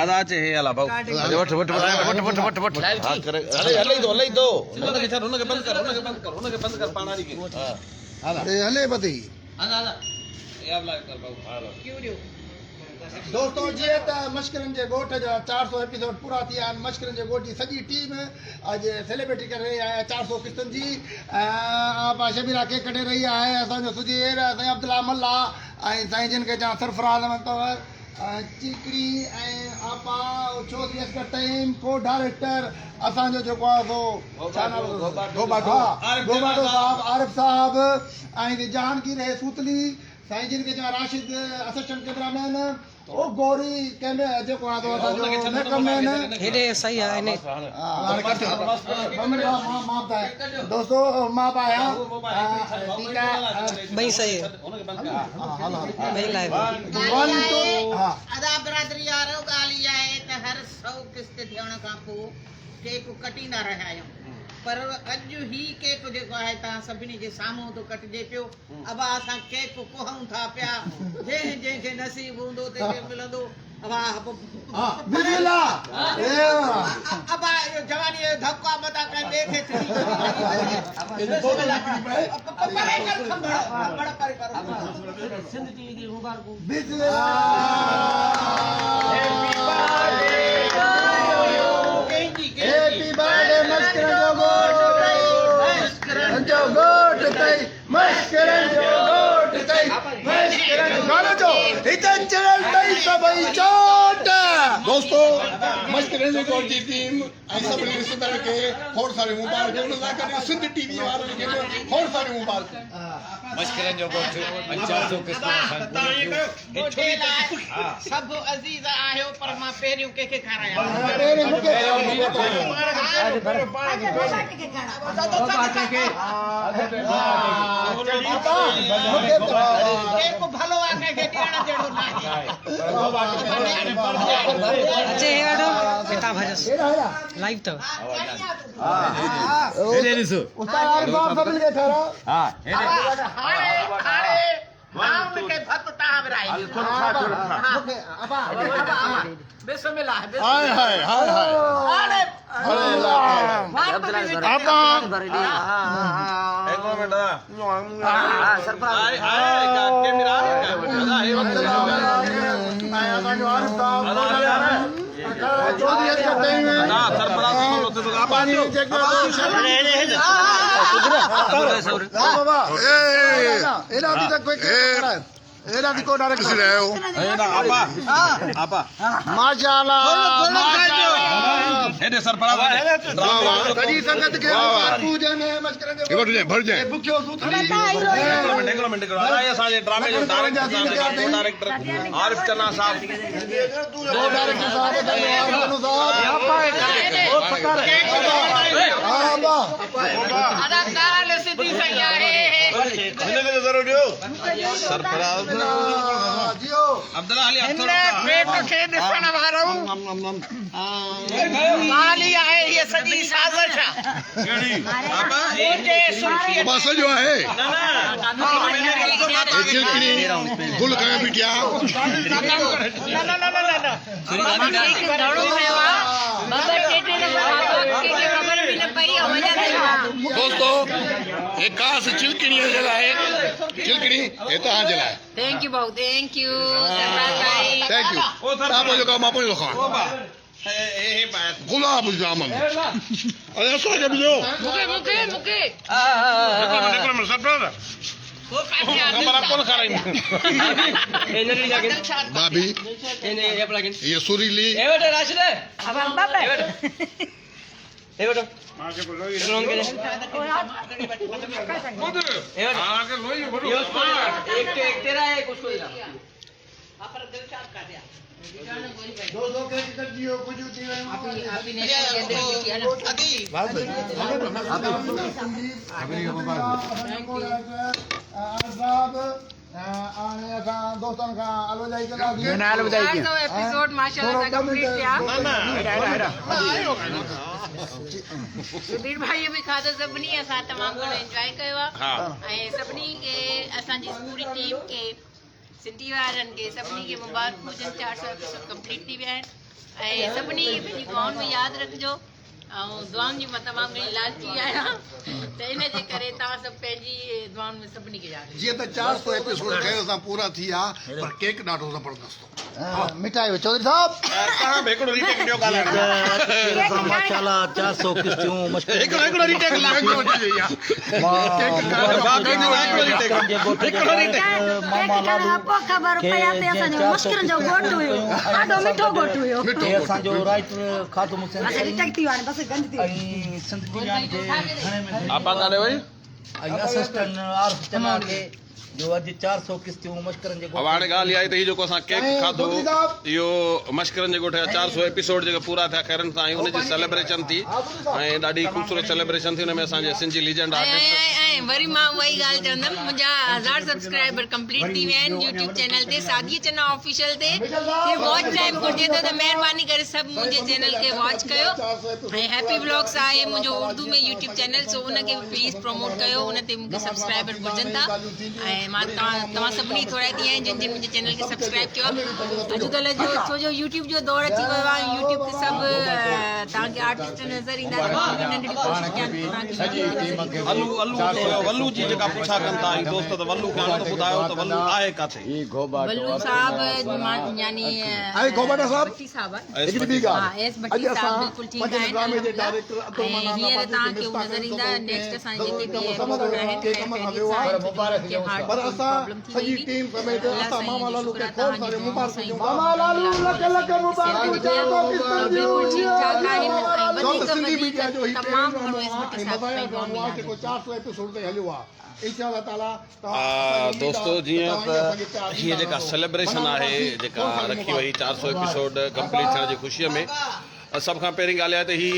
आधा चे हे अला भाऊ वठ वठ वठ वठ वठ हां करे हले दो उनके छड़ उनके बंद कर पानी की हां हले बदी आधा ये अब लाइव कर भाऊ हां क्यों दियो दोस्तों जी त मश्करन जे गोठ जा 400 एपिसोड पूरा थिया मश्करन जे गोठ जी सॼी टीम आज सेलिब्रेटी करे रही आहे 400 किस्तन जी आप शबीरा केक कटे रही आहे असांजो सुजीर साईं अब्दुल्ला मल्ला ऐं साईं जिन खे चवां सरफराज़ अहमद चिकड़ी ऐं आपा चौधरी असगर तईम को डायरेक्टर असांजो जेको आहे सो गोबाटो साहब आरिफ साहब ऐं जहांगीर है सूतली साईं जिन खे चवां राशिद असिस्टेंट कैमरामैन ओ गौरी कैमरे जेको आहे असांजो मेकअपमैन हेॾे सही आहे ने दोस्तों मां पाया भई सही है भई लाइव अदा बिरादरी यारो ॻाल्हि इहा आहे त हर 100 किस्त थियण खां पोइ केक कटींदा रहिया आहियूं पर अॼु ही केक जेको आहे तव्हां सभिनी जे साम्हूं थो कटिजे पियो अब असां केक कोहूं था पिया जंहिंखे नसीब हूंदो तंहिंखे मिलंदो अब जवानी जो धक्का मता कंहिं ॿिए खे दोस्तों मश्करन जे गोठ जी टीम ऐं सभिनी रिश्तेदारनि खे खोड़ सारी मुबारक उन सां गॾु सिंध टीवी वारनि खे खोड़ सारी मुबारक मश्करन जो गोठ 400 किस्त सब अजीज आहियो पर मां पहिरियों कंहिंखे खारायां भलो आहे कंहिंखे ॾियण जहिड़ो न अचे हेॾो बेटा भजस लाइव तो हेॾे ॾिसो उस्ताद आरिफ साहब सभिनी खे ठहराओ हां हाणे मां उनखे भत तव्हां विराई बिस्मिल्लाह हाय हाय हाय हाय एक minute surprise camera Chaudhry Asghar तईम पानी चेक एना दी तक कोई एना दी को डायरेक्ट किसी रहे हो आपा माशाल्लाह हेडे सरफराज तड़ी संगत के पूजन में मस्करन के भर जाए भूखियो सूतली डेवलपमेंट करो ये सारे ड्रामे जो डायरेक्टर आरिफ चन्ना साहब दो डायरेक्टर साहब अदाकारा ले सिद्धि सही आहे इन्हें जरूर दियो सरफराज जियो अब्दुल्ला अली अख्तर पेट खे ॾिसण वारो ॻाल्हि आहे ये सॼी साज़िश आहे केड़ी आपा मुंहिंजे सुल्फीअ बस जो है ना चिलकड़ी गुल करे बिटिया दोस्तों एक खास चिलकड़ी जलाए चिलकड़ी एता जलाए थैंक यू भाऊ थैंक यू थैंक यू आप जो काम आप जो खान गुलाब जामुन अरे सो जब जो मुके सरफराज हमारा कौन खा रही भाभी ये सुरीली दोस्तों का एपिसोड माशाल्लाह कंप्लीट किया सुधीर भाई भी खाधो सभिनी असां तमामु घणो एंजॉय कयो आहे ऐं सभिनी खे असांजी पूरी टीम खे सिंधी वारनि खे सभिनी खे मुबारकूं हुजनि 400 एपिसोड कंप्लीट थी विया आहिनि ऐं सभिनी खे पंहिंजी दुआउनि में यादि रखिजो ऐं दुआउनि जी मां तमामु घणी लालची आहियां त इन जे करे तव्हां सभु पंहिंजी दुआउनि में सभिनी खे यादि जीअं त 400 एपिसोड खैर सां पूरा थी विया पर केक ॾाढो ज़बरदस्त हो मिठाई चौधरी साहब तव्हां बि हिकिड़ो रीटेक ॾियो ॻाल्हाइण माशाल्लाह 400 किस्तियूं हिकिड़ो रीटेक असांजो राइटर ख़ातूम हुसैन आपा काॾे वई असिस्टेंट आरिफ चना खे जो अॼु 400 किस्तियूं मश्करनि जे अब हाणे ॻाल्हि इहा आहे त हीउ जेको असां केक खाधो इहो मश्करनि जे ॻोठ जा 400 एपिसोड जेके पूरा थिया खैरनि सां हुनजी सेलिब्रेशन थी ऐं ॾाढी ख़ूबसूरत सेलिब्रेशन थी हुन में असांजे सिंधी लीजेंड आर्टिस्ट ऐं वरी मां उहा ई ॻाल्हि चवंदमि मुंहिंजा 1000 सब्सक्राइबर कंप्लीट थी विया आहिनि यूट्यूब चैनल ते सादिया चना ऑफिशियल ते वॉच टाइम घुरिजे थो त महिरबानी करे सभु मुंहिंजे चैनल खे वॉच कयो ऐं हैप्पी व्लॉग्स आहे मुंहिंजो उर्दू में यूट्यूब चैनल सो उनखे बि प्लीज़ प्रमोट कयो उन ते मूंखे सब्सक्राइबर घुरिजनि था ऐं मां तव्हां सभिनी थोराईंदी आहियां जिन जिन मुंहिंजे चैनल खे सब्सक्राइब कयो अॼुकल्ह जो छो जो यूट्यूब जो दौर अची वियो आहे यूट्यूब ते सभु तव्हांखे आर्टिस्ट नज़र ईंदा वल्लू जी जेका पुछा कनि था दोस्त त वल्लू खे हाणे त ॿुधायो त वल्लू आहे किथे वल्लू साहब यानी गोबाटा साहब भट्टी साहब हिकिड़ी ॿी हा ॻाल्हि एस भट्टी साहब बिल्कुलु ठीकु आहिनि अल्हम्दुलिल्लाह ऐं हींअर तव्हांखे उहो नज़र ईंदा नेक्स्ट असांजे जेके बि पर असां सॼी टीम समेत असां मामा लालू खे खोड़ सारे मुबारक ॾियूं मामा लालू लख लख मुबारक सिंधी मीडिया जो ही जेको 400 एपिसोड ते हलियो आहे इंशाअल्लाह ताला दोस्तो जीअं त हीअ जेका सेलिब्रेशन आहे जेका रखी वई 400 एपिसोड कंप्लीट थियण जी ख़ुशीअ में सभ खां पहिरीं ॻाल्हि आहे त हीअ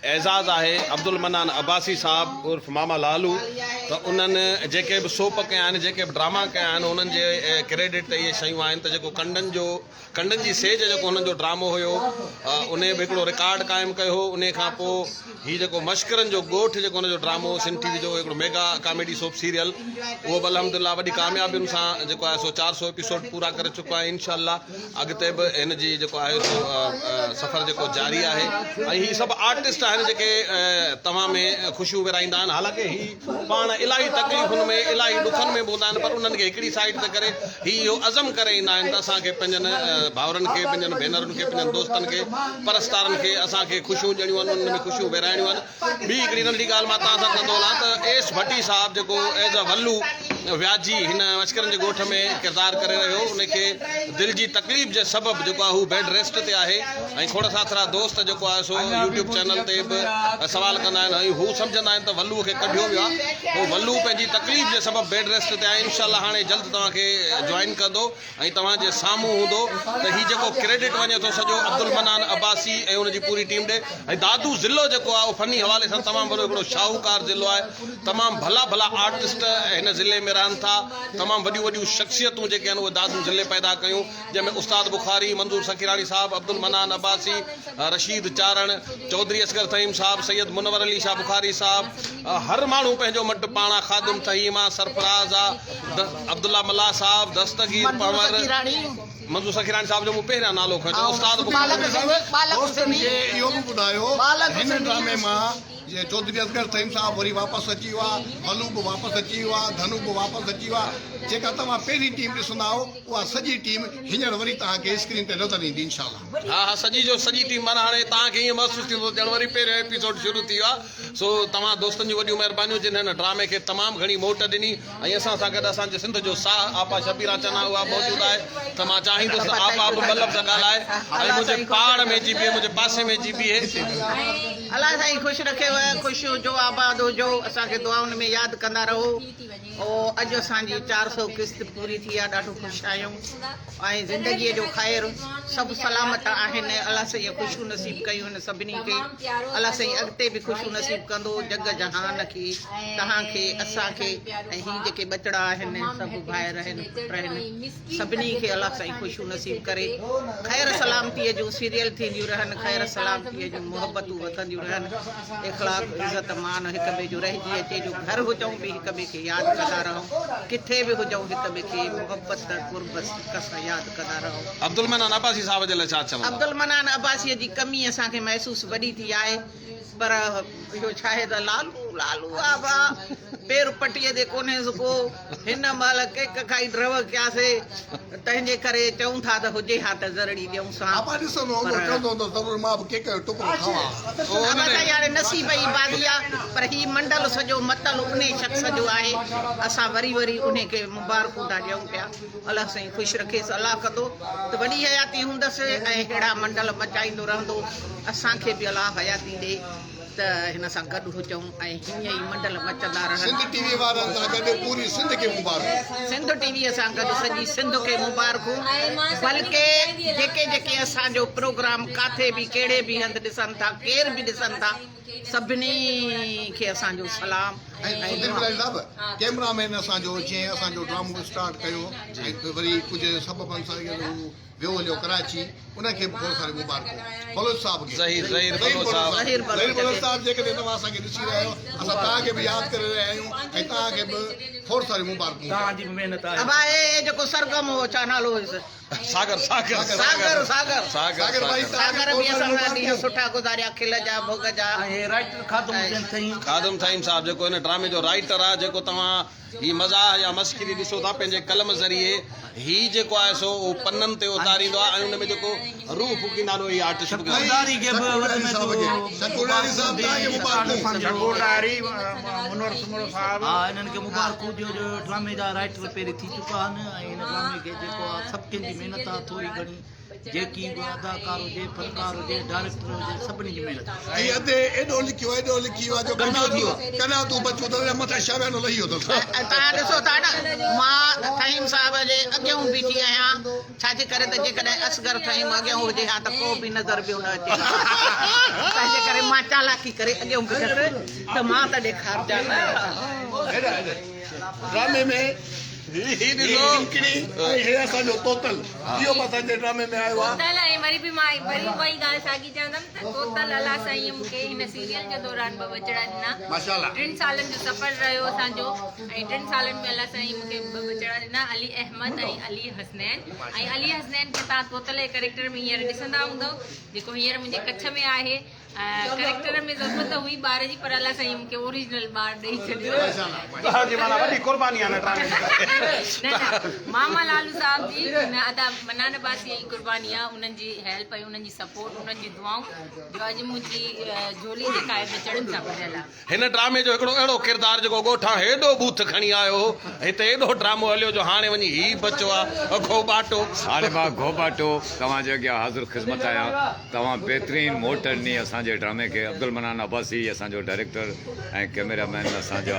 एज़ाज़ आहे अब्दुल मनान अब्बासी साहब उर्फ़ मामा लालू त उन्हनि जेके बि सोप कया आहिनि जेके बि ड्रामा कया आहिनि उन्हनि जे क्रेडिट ते इहे शयूं आहिनि त जेको कंडनि जी सेज जेको हुननि जो ड्रामो हुयो उन बि हिकिड़ो रिकॉर्ड क़ाइमु कयो उन खां पोइ हीउ जेको मश्करनि जो ॻोठ जेको हुनजो ड्रामो सिंध टीवी जो हिकिड़ो मेगा कॉमेडी सोप सीरियल उहो बि अलहमदिल्ला वॾी कामयाबियुनि सां जेको आहे सो 400 एपिसोड पूरा करे चुको आहे इनशाअल्लाह अॻिते बि हिन जी जेको आहे सो सफ़र जेको जारी आहे ऐं हीअ सभु आर्टिस्ट आहिनि जेके तव्हां में ख़ुशियूं विराईंदा आहिनि हालांकि हीअ पाण इलाही तकलीफ़ुनि में इलाही ॾुखनि में हूंदा आहिनि पर उन्हनि खे हिकिड़ी साइड ते करे हीअ इहो अज़म करे ईंदा आहिनि त असांखे पंहिंजनि भाउरनि खे पंहिंजनि भेनरुनि खे पंहिंजनि दोस्तनि खे परस्तारनि खे असांखे ख़ुशियूं ॾियणियूं आहिनि उन्हनि में ख़ुशियूं विराइणियूं आहिनि ॿी हिकिड़ी नंढी ॻाल्हि मां तव्हां सां कंदो हलां त एस भट्टी साहब जेको एज़ अ वल्लू व्याजी हिन मश्करनि जे ॻोठ में किरदारु करे रहियो उनखे दिलि जी तकलीफ़ जे सबबु जेको आहे हू बेड रेस्ट ते आहे ऐं खोड़ साथरा दोस्त जेको आहे सो यूट्यूब चैनल ते बि सवाल कंदा आहिनि ऐं हू सम्झंदा आहिनि त वल्लूअ खे कढियो वियो आहे उहो वल्लू पंहिंजी तकलीफ़ जे सबबु बेड रेस्ट ते आहे इनशाअल्लाह हाणे जल्द तव्हांखे जॉइन कंदो ऐं तव्हांजे साम्हूं हूंदो त हीउ जेको क्रेडिट वञे थो सॼो अब्दुल मनान अब्बासी ऐं हुनजी पूरी टीम ॾे ऐं दादू ज़िलो जेको आहे उहो फनी हवाले सां तमामु वॾो हिकिड़ो शाहूकार ज़िलो आहे तमामु भला भला आर्टिस्ट हिन ज़िले में रहनि था तमामु वॾियूं वॾियूं शख़्सियतूं जेके आहिनि उहे दादू ज़िले पैदा कयूं जंहिंमें उस्ताद बुखारी मंज़ूर सकीरानी साहब अब्दुल मनान अब्बासी रशीद चारण चौधरी असगर तहीम साहब सैयद मुनवर अली शाह बुखारी साहब हर माण्हू पंहिंजो मटि पाणा ख़ादिम तहीम आहे सरफराज़ आहे अब्दुल्ला मल्ला साहब दस्तगीर पंवर मंज़ूर सखीरानी साहब जो मूं पहिरियां नालो खयो उस्ताद इहो बि ॿुधायो हिन ड्रामे मां जे चौधरी असगर तहीम साहब वरी वापसि अची वियो आहे वल्लू बि वापसि अची वियो आहे धनु बि वापसि अची वियो आहे जेका तव्हां पहिरीं टीम ॾिसंदा आहियो उहा सॼी टीम हींअर वरी तव्हांखे स्क्रीन ते नज़र ईंदी इनशाअल्लाह हा सॼी टीम माना हाणे तव्हांखे ईअं महसूसु थींदो ॼण वरी पहिरियों एपिसोड शुरू थी वियो आहे सो तव्हां दोस्तनि जूं वॾियूं महिरबानियूं जिन हिन ड्रामे खे तमामु घणी मोट ॾिनी ऐं असां सां गॾु असांजे सिंध जो साह आपा शबीरा चना उहा मौजूदु आहे त मां चाहींदुसि आपा बि मतिलबु सां ॻाल्हाए ऐं मुंहिंजे पाड़ में जी बीहे मुंहिंजे पासे में जी बीहे अलाह साईं ख़ुशि रखेव ख़ुशि हुजो आबाद हुजो असांखे दुआउनि में यादि कंदा रहो अॼु असांजी 400 किस्त पूरी थी आहे ॾाढो ख़ुशि आहियूं ऐं ज़िंदगीअ जो ख़ैरु सभु सलामत आहिनि अलाह साईं ख़ुशियूं नसीब कयूं आहिनि सभिनी खे अलाह साईं अॻिते बि ख़ुशियूं नसीब कंदो जग जहान खे तव्हांखे असांखे ऐं हीअ जेके ॿचड़ा आहिनि सभु भाइर आहिनि पुट आहिनि सभिनी खे अलाह साईं ख़ुशियूं नसीब करे ख़ैरु सलाम सलामतीअ जूं सीरियल थींदियूं रहनि, ख़ैर सलामतीअ जूं मुहबतूं वधंदियूं रहनि, इख़लाक़ इज़त मान हिक ॿिए जो रहिजी अचे, जो घर हुजूं बि हिक ॿिए खे यादि कंदा रहूं, किथे बि हुजूं हिक ॿिए खे मुहबत कुर्बत सां यादि कंदा रहूं। अब्दुल मनान अब्बासी साहब जे लाइ छा चवंदा? अब्दुल मनान अब्बासीअ जी कमी असांखे महसूस वॾी थी आहे, पर इहो छा आहे त लालू आबा पेर पटीअ जे कोन्हे को हिन महिल केक खाई ड्रव कयासीं, तंहिंजे करे चऊं था त हुजे हा त ज़रड़ी ॾियूं सां। हाणे नसीब जी बाज़ी आहे, पर ही मंडल सॼो मतल उन शख़्स जो आहे, असां वरी उन खे मुबारकूं था ॾियूं पिया। अलाह साईं ख़ुशि रखेसि, अलाह कंदो त वॾी हयाती हूंदसि ऐं अहिड़ा मंडल मचाईंदो रहंदो, असांखे बि अलाह हयाती ॾे त हिन सां गॾु हुजूं ऐं हीअं ई मंडल मचंदा रहनि। सिंध टीवी वारनि सां गॾु पूरी सिंध खे मुबारक, सिंध टीवीअ सां गॾु सॼी सिंध खे मुबारकूं, बल्कि जेके असांजो प्रोग्राम काथे बि कहिड़े बि हंधि ॾिसनि था, केर बि ॾिसनि था, सभिनी खे असांजो सलाम। कैमरामैन असांजो जीअं असांजो ड्रामो स्टार्ट कयो ऐं वरी कुझु सबबनि सां वियो हलियो कराची, उनखे बि खोड़ सारी मुबारकूं। बलोच साहब खे साहब जेकॾहिं तव्हां असांखे ॾिसी रहिया आहियो, असां तव्हांखे बि यादि करे रहिया आहियूं ऐं तव्हांखे बि खोड़ सारी मुबारकूं। तव्हांजी महिनत आहे। अब आहे जेको सरगम हो, छा नालो हुयुसि, सागर बि असां ॾींहं सुठा गुज़ारिया, खिल जा भोग जा। ऐं राइटर खादम थाइम साहब जेको हिन ड्रामे जो राइटर आहे, जेको तव्हां ही मज़ाह या मस्खरी ॾिसो था पंहिंजे कलम ज़रिए, ही जेको आहे सो पन्ननि ते उतारींदो आहे ऐं हुन में जेको रूह फूकींदा आहिनि ही आर्टिस्ट हा इन्हनि खे मुबारकूं ॾियो जो ड्रामे जा राइटर पहिरीं थी चुका आहिनि ऐं हिन ड्रामे खे जेको आहे सभु कंहिंजी महिनत आहे, थोरी घणी जेकी बि अदाकार हुजे, फनकार हुजे, डायरेक्टर हुजे, सभिनी जी महिनत आहे। एॾो लिखियो जो कॾहिं तूं बचो त मथां शरानो लही वियो अथसि। तव्हां ॾिसो था न, मां फहीम साहिब जे अॻियां बीठी आहियां, छाजे करे त जेकॾहिं असगर फहीम अॻियां हुजे हा त को बि नज़र पियो न अचे, तंहिंजे करे मां चालाकी करे अॻियां बीठसि त मां त ॾेखारजां न। ड्रामे में तोतल इहो असांजे ड्रामे में आयो आहे। तोतल ऐं वरी बि मां वरी उहा ई ॻाल्हि साॻी चवंदमि त तोतल अलाह साईं मूंखे हिन सीरियल जे दौरान ॿ बचड़ा ॾिना। माशाल्लाह 3 सालनि जो सफ़र रहियो असांजो ऐं 3 सालनि में अलाह साईं मूंखे ॿ बचड़ा ॾिना, अली अहमद ऐं अली हसनैन। ऐं अली हसनैन खे तव्हां तोतल जे कैरेक्टर में हींअर ॾिसंदा हूंदव, जेको हींअर मुंहिंजे कच्छ में आहे। कैरेक्टर में ज़रूरत हुई ॿार जी, पर अलाह साईं मूंखे ओरिजिनल ॿार ॾेई छॾियो। मामा लालू साहब जी अदा मनान अब्बासी जी कुर्बानी आहे, उन्हनि जी हेल्प ऐं उन्हनि जी सपोर्ट, उन्हनि जी दुआऊं जो अॼु मुंहिंजी झोली जेका आहे बेचड़नि सां भरियल आहे। हिन ड्रामे जो हिकिड़ो अहिड़ो किरदारु जेको ॻोठां हेॾो बूथ खणी आयो, हिते एॾो ड्रामो हलियो जो हाणे वञी ही बचो आहे घोबाटो। हाणे मां घोबाटो तव्हांजे अॻियां हाज़िर ख़िदमत आहियां। तव्हां बहितरीनु मोट ॾिनी असांजे ड्रामे खे। अब्दुल मनान अब्बासी असांजो डायरेक्टर ऐं कैमरामैन असांजा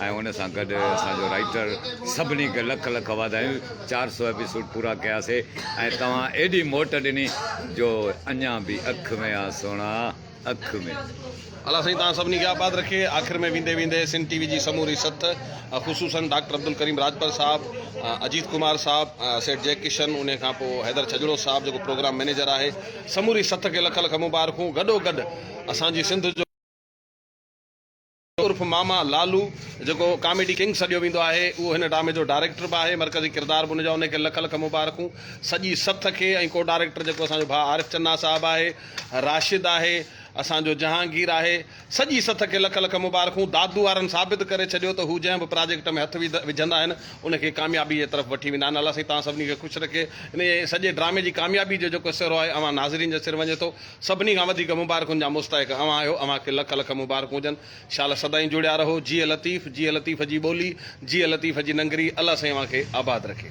ऐं उन सां गॾु असांजो राइटर, सभिनी खे लख लख वाधायूं। 400 एपिसोड पूरा कयासीं ऐं तव्हां एॾी मोट ॾिनी जो अञा बि अखि में आहे सोना, अखि में। अलाह साईं तव्हां सभिनी खे आबाद रखे। आख़िर में वेंदे सिंध टीवी जी समूरी सथ, ख़ुशूसन डॉक्टर अब्दुल करीम राजपर साहब, अजीत कुमार साहब, सेठ जय किशन, उन खां पोइ हैदर छजड़ो साहब जेको प्रोग्राम मैनेजर आहे, समूरी सथ खे लख लख मुबारकूं। गॾोगॾु असांजी सिंध जो उर्फ मामा लालू जेको कॉमेडी किंग सॾियो वेंदो आहे, उहो हिन ड्रामे जो डायरेक्टर बि आहे, मरकज़ी किरदार बि हुनजा, उनखे लख लख मुबारकूं सॼी सथ खे। ऐं को डायरेक्टर जेको असांजो भाउ आरिफ चन्ना साहब आहे, राशिद आहे, असांजो जहांगीर आहे, सॼी सथ खे लख लख मुबारकूं। दादू वारनि साबित करे छॾियो त हू जंहिं बि प्रोजेक्ट में हथ विझंदा आहिनि उनखे कामयाबी जे तरफ़ वठी वेंदा आहिनि। अलाह साईं तव्हां सभिनी खे ख़ुशि रखे। इन सॼे ड्रामे जी कामयाबी जो जेको सिरो आहे अवां नाज़रीन जे सिर वञे थो। सभिनी खां वधीक मुबारकुनि जा मुस्तहिक अवां आहियो, अवांखे लख लख मुबारकूं हुजनि। शाल सदाईं जुड़िया रहो। जीअ लतीफ़ जी ॿोली, जीअ लतीफ़ जी नंगरी। अलाह साईं अवांखे आबाद रखे।